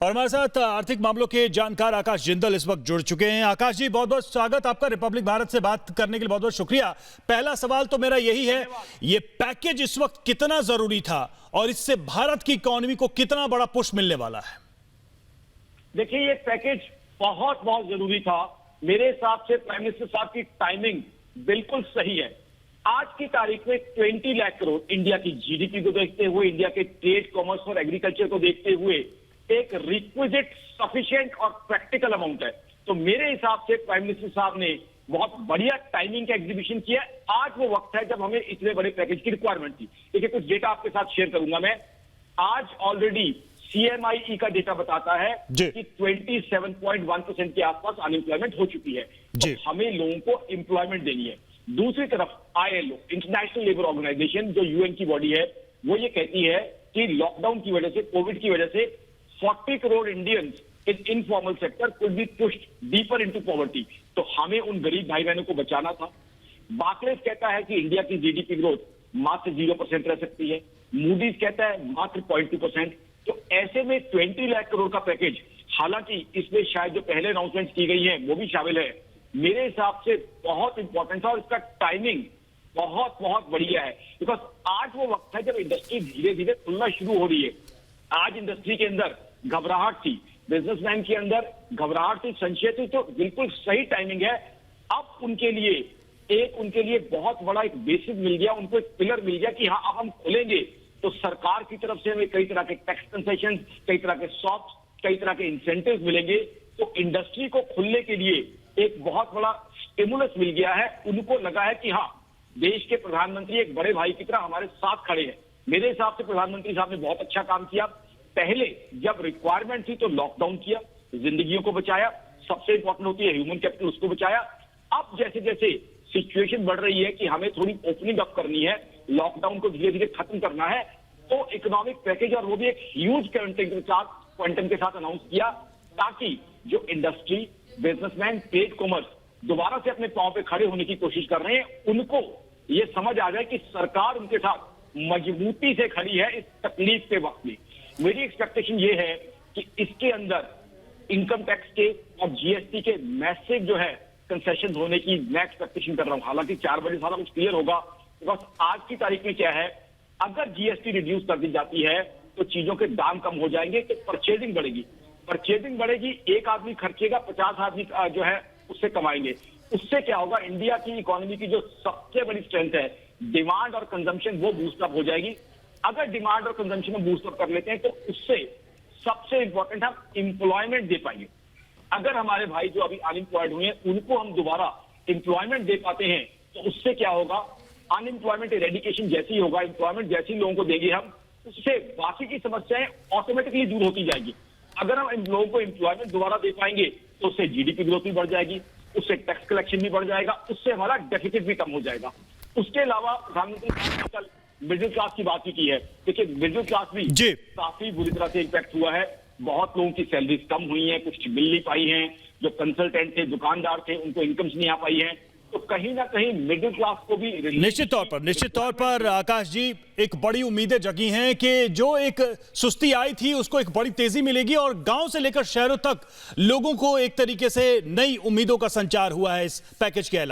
और हमारे साथ आर्थिक मामलों के जानकार आकाश जिंदल इस वक्त जुड़ चुके हैं। आकाश जी, बहुत बहुत स्वागत आपका। रिपब्लिक भारत से बात करने के लिए बहुत बहुत शुक्रिया। पहला सवाल तो मेरा यही है, ये पैकेज इस वक्त कितना जरूरी था और इससे भारत की इकोनॉमी को कितना बड़ा पुश मिलने वाला है? देखिए, ये पैकेज बहुत बहुत जरूरी था। मेरे हिसाब से प्राइम मिनिस्टर साहब की टाइमिंग बिल्कुल सही है। आज की तारीख में 20 लाख करोड़ इंडिया की जीडीपी को देखते हुए, इंडिया के ट्रेड, कॉमर्स और एग्रीकल्चर को देखते हुए एक रिक्विजिट, सफिशिएंट और प्रैक्टिकल अमाउंट है। तो मेरे हिसाब से प्राइम मिनिस्टर साहब ने बहुत बढ़िया टाइमिंग का एग्जीबिशन किया। आज वो वक्त है जब हमें इतने बड़े पैकेज की रिक्वायरमेंट थी। देखिए, कुछ डेटा आपके साथ शेयर करूंगा मैं। आज ऑलरेडी CMIE का डेटा बताता है कि 27.1% के आसपास अनएम्प्लॉयमेंट हो चुकी है। तो हमें लोगों को एम्प्लॉयमेंट देनी है। दूसरी तरफ ILO, इंटरनेशनल लेबर ऑर्गेनाइजेशन, जो UN की बॉडी है, वो ये कहती है कि लॉकडाउन की वजह से, कोविड की वजह से 40 crore Indians in informal sector could be pushed deeper into poverty. तो हमें उन गरीब भाई बहनों को बचाना था। बार्कलेज कहता है कि इंडिया की जीडीपी ग्रोथ मात्र 0% रह सकती है। मूडीज कहता है मात्र 0.2%। तो ऐसे में 20 लाख करोड़ का पैकेज, हालांकि इसमें शायद जो पहले अनाउंसमेंट की गई है वो भी शामिल है, मेरे हिसाब से बहुत इंपॉर्टेंट था और इसका टाइमिंग बहुत बहुत बढ़िया है। बिकॉज आज वो वक्त है जब इंडस्ट्री धीरे धीरे खुलना शुरू हो रही है। आज इंडस्ट्री के अंदर घबराहट थी, बिजनेसमैन के अंदर घबराहट थी, संशय थी। तो बिल्कुल सही टाइमिंग है। अब उनके लिए बहुत बड़ा एक बेसिस मिल गया, उनको एक पिलर मिल गया कि हाँ, अब हम खुलेंगे तो सरकार की तरफ से हमें कई तरह के टैक्स कंसेशन, कई तरह के सॉफ्ट, कई तरह के इंसेंटिव मिलेंगे। तो इंडस्ट्री को खुलने के लिए एक बहुत बड़ा स्टिमुलस मिल गया है। उनको लगा है कि हाँ, देश के प्रधानमंत्री एक बड़े भाई की तरह हमारे साथ खड़े हैं। मेरे हिसाब से प्रधानमंत्री साहब ने बहुत अच्छा काम किया। पहले जब रिक्वायरमेंट थी तो लॉकडाउन किया, जिंदगियों को बचाया। सबसे इंपॉर्टेंट होती है ह्यूमन कैपिटल, उसको बचाया। अब जैसे जैसे सिचुएशन बढ़ रही है कि हमें थोड़ी ओपनिंग अप करनी है, लॉकडाउन को धीरे धीरे खत्म करना है, तो इकोनॉमिक पैकेज, और वो भी एक ह्यूज क्वांटम के साथ अनाउंस किया, ताकि जो इंडस्ट्री, बिजनेसमैन, ट्रेड, कॉमर्स दोबारा से अपने पांव पे खड़े होने की कोशिश कर रहे हैं, उनको ये समझ आ जाए कि सरकार उनके साथ मजबूती से खड़ी है इस तकलीफ के वक्त में। मेरी एक्सपेक्टेशन ये है कि इसके अंदर इनकम टैक्स के और GST के मैसिव जो है कंसेशन होने की मैं एक्सपेक्टेशन कर रहा हूं। हालांकि 4 बजे सारा कुछ क्लियर होगा। बिकॉज आज की तारीख में क्या है, अगर GST रिड्यूस कर दी जाती है तो चीजों के दाम कम हो जाएंगे, तो परचेजिंग बढ़ेगी। एक आदमी खर्चेगा, 50 आदमी जो है उससे कमाएंगे। उससे क्या होगा, इंडिया की इकोनॉमी की जो सबसे बड़ी स्ट्रेंथ है, डिमांड और कंजम्पशन, वो बूस्टअप हो जाएगी। अगर डिमांड और कंजम्पशन में बूस्टअप कर लेते हैं तो उससे सबसे इंपॉर्टेंट हम एम्प्लॉयमेंट दे पाएंगे। अगर हमारे भाई जो अभी अनएम्प्लॉयड हुए हैं उनको हम दोबारा एम्प्लॉयमेंट दे पाते हैं तो उससे क्या होगा, अनएम्प्लॉयमेंट एरेडिकेशन जैसी होगा, एम्प्लॉयमेंट जैसी लोगों को देंगे हम, उससे बाकी की समस्याएं ऑटोमेटिकली दूर होती जाएगी। अगर हम इन लोगों को एम्प्लॉयमेंट दोबारा दे पाएंगे तो उससे जीडीपी ग्रोथ भी बढ़ जाएगी, उससे टैक्स कलेक्शन भी बढ़ जाएगा, उससे हमारा डेफिसिट भी कम हो जाएगा। उसके अलावा प्रधानमंत्री ने कल मिडिल क्लास की बात की है। देखिए, मिडिल क्लास भी काफी बुरी तरह से इम्पैक्ट हुआ है। बहुत लोगों की सैलरीज कम हुई हैं, कुछ मिल नहीं पाई हैं, जो कंसल्टेंट थे, दुकानदार थे, उनको इनकम्स नहीं आ पाई हैं। तो कहीं ना कहीं मिडिल क्लास को भी निश्चित तौर पर आकाश जी, एक बड़ी उम्मीदें जगी हैं कि जो एक सुस्ती आई थी उसको एक बड़ी तेजी मिलेगी और गांव से लेकर शहरों तक लोगों को एक तरीके से नई उम्मीदों का संचार हुआ है इस पैकेज के ऐलान